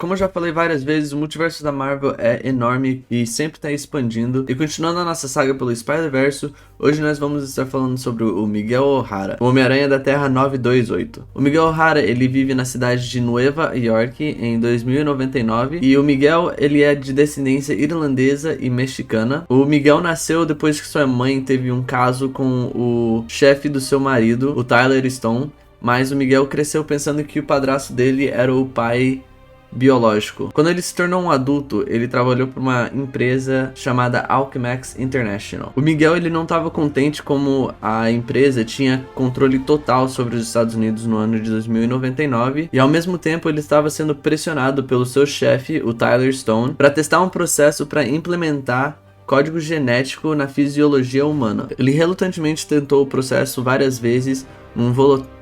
Como eu já falei várias vezes, o multiverso da Marvel é enorme e sempre está expandindo. E continuando a nossa saga pelo Spider-Verse, hoje nós vamos estar falando sobre o Miguel O'Hara, o Homem-Aranha da Terra 928. O Miguel O'Hara, ele vive na cidade de Nova York em 2099 e o Miguel, ele é de descendência irlandesa e mexicana. O Miguel nasceu depois que sua mãe teve um caso com o chefe do seu marido, o Tyler Stone, mas o Miguel cresceu pensando que o padrasto dele era o pai biológico. Quando ele se tornou um adulto, ele trabalhou para uma empresa chamada Alchemax International. O Miguel, ele não estava contente como a empresa tinha controle total sobre os Estados Unidos no ano de 2099 e ao mesmo tempo ele estava sendo pressionado pelo seu chefe, o Tyler Stone, para testar um processo para implementar código genético na fisiologia humana. Ele relutantemente tentou o processo várias vezes, um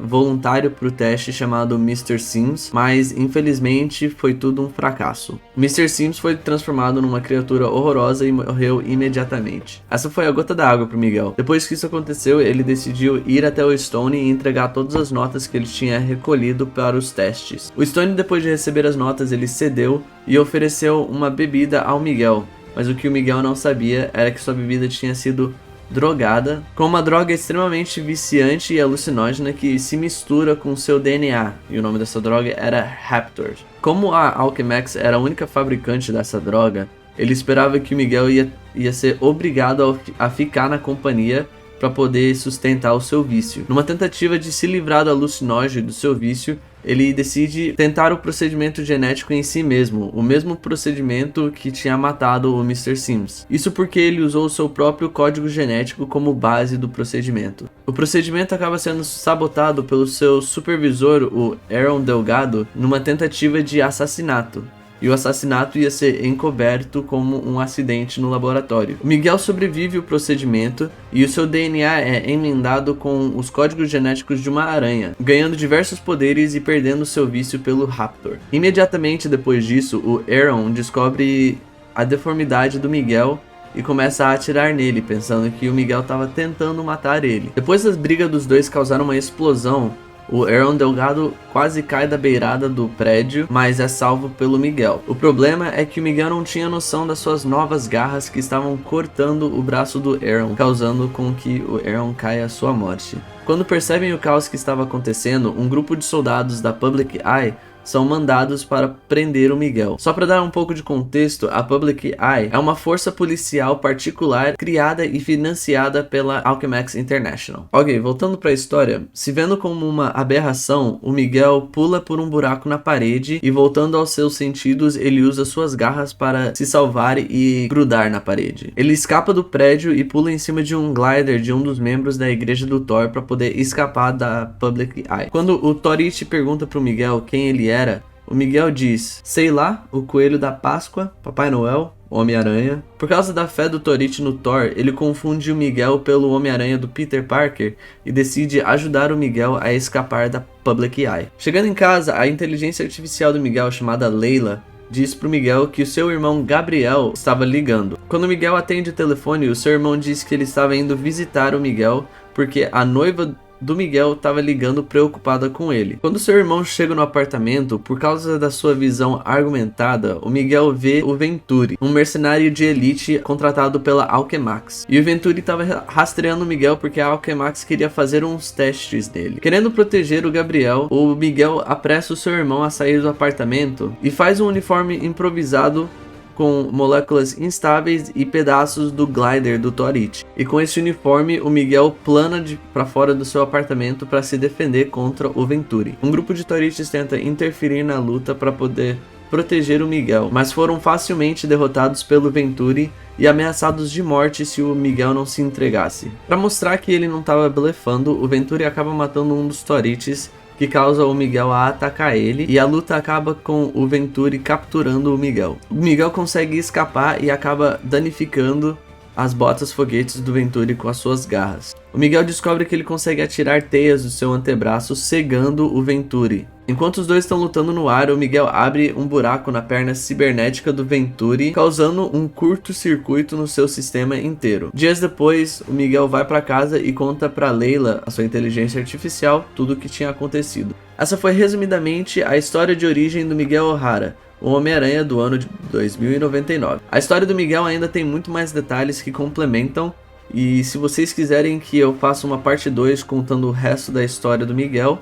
voluntário para o teste chamado Mr. Sims, mas infelizmente foi tudo um fracasso. Mr. Sims foi transformado numa criatura horrorosa e morreu imediatamente. Essa foi a gota d'água para Miguel. Depois que isso aconteceu, ele decidiu ir até o Stone e entregar todas as notas que ele tinha recolhido para os testes. O Stone, depois de receber as notas, ele cedeu e ofereceu uma bebida ao Miguel, mas o que o Miguel não sabia era que sua bebida tinha sido drogada com uma droga extremamente viciante e alucinógena que se mistura com seu DNA, e o nome dessa droga era Raptor. Como a Alchemax era a única fabricante dessa droga, ele esperava que o Miguel ia ser obrigado a ficar na companhia para poder sustentar o seu vício. Numa tentativa de se livrar do alucinógeno e do seu vício, ele decide tentar o procedimento genético em si mesmo, o mesmo procedimento que tinha matado o Mr. Sims. Isso porque ele usou o seu próprio código genético como base do procedimento. O procedimento acaba sendo sabotado pelo seu supervisor, o Aaron Delgado, numa tentativa de assassinato. E o assassinato ia ser encoberto como um acidente no laboratório. O Miguel sobrevive ao procedimento e o seu DNA é emendado com os códigos genéticos de uma aranha, ganhando diversos poderes e perdendo seu vício pelo Raptor. Imediatamente depois disso, o Aaron descobre a deformidade do Miguel e começa a atirar nele, pensando que o Miguel estava tentando matar ele. Depois das brigas dos dois causaram uma explosão, o Aaron Delgado quase cai da beirada do prédio, mas é salvo pelo Miguel. O problema é que o Miguel não tinha noção das suas novas garras que estavam cortando o braço do Aaron, causando com que o Aaron caia à sua morte. Quando percebem o caos que estava acontecendo, um grupo de soldados da Public Eye são mandados para prender o Miguel. Só para dar um pouco de contexto, a Public Eye é uma força policial particular criada e financiada pela Alchemax International. Ok, voltando para a história, se vendo como uma aberração, o Miguel pula por um buraco na parede e, voltando aos seus sentidos, ele usa suas garras para se salvar e grudar na parede. Ele escapa do prédio e pula em cima de um glider de um dos membros da igreja do Thor para poder escapar da Public Eye. Quando o Torite pergunta para o Miguel quem ele é, o Miguel diz: sei lá, o Coelho da Páscoa, Papai Noel, Homem-Aranha. Por causa da fé do Torite no Thor, ele confunde o Miguel pelo Homem-Aranha do Peter Parker e decide ajudar o Miguel a escapar da Public Eye. Chegando em casa, a inteligência artificial do Miguel, chamada Layla, diz pro Miguel que o seu irmão Gabriel estava ligando. Quando o Miguel atende o telefone, o seu irmão diz que ele estava indo visitar o Miguel porque a noiva do Miguel estava ligando preocupada com ele. Quando seu irmão chega no apartamento, por causa da sua visão argumentada, o Miguel vê o Venturi, um mercenário de elite contratado pela Alchemax. E o Venturi estava rastreando o Miguel porque a Alchemax queria fazer uns testes nele. Querendo proteger o Gabriel, o Miguel apressa o seu irmão a sair do apartamento e faz um uniforme improvisado com moléculas instáveis e pedaços do glider do Torite. E com esse uniforme, o Miguel plana para fora do seu apartamento para se defender contra o Venturi. Um grupo de Torites tenta interferir na luta para poder proteger o Miguel, mas foram facilmente derrotados pelo Venturi e ameaçados de morte se o Miguel não se entregasse. Para mostrar que ele não estava blefando, o Venturi acaba matando um dos Torites, que causa o Miguel a atacar ele, e a luta acaba com o Venturi capturando o Miguel. O Miguel consegue escapar e acaba danificando as botas foguetes do Venturi com as suas garras. O Miguel descobre que ele consegue atirar teias do seu antebraço, cegando o Venturi. Enquanto os dois estão lutando no ar, o Miguel abre um buraco na perna cibernética do Venturi, causando um curto-circuito no seu sistema inteiro. Dias depois, o Miguel vai para casa e conta para Layla, a sua inteligência artificial, tudo o que tinha acontecido. Essa foi resumidamente a história de origem do Miguel O'Hara, o Homem-Aranha do ano de 2099. A história do Miguel ainda tem muito mais detalhes que complementam, e se vocês quiserem que eu faça uma parte 2 contando o resto da história do Miguel,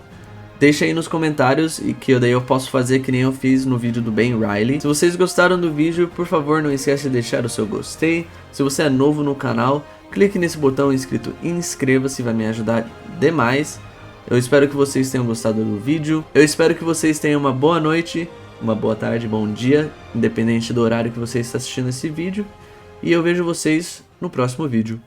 deixa aí nos comentários e que daí eu posso fazer que nem eu fiz no vídeo do Ben Reilly. Se vocês gostaram do vídeo, por favor não esqueça de deixar o seu gostei. Se você é novo no canal, clique nesse botão escrito inscreva-se, vai me ajudar demais. Eu espero que vocês tenham gostado do vídeo. Eu espero que vocês tenham uma boa noite, uma boa tarde, bom dia, independente do horário que você está assistindo esse vídeo. E eu vejo vocês no próximo vídeo.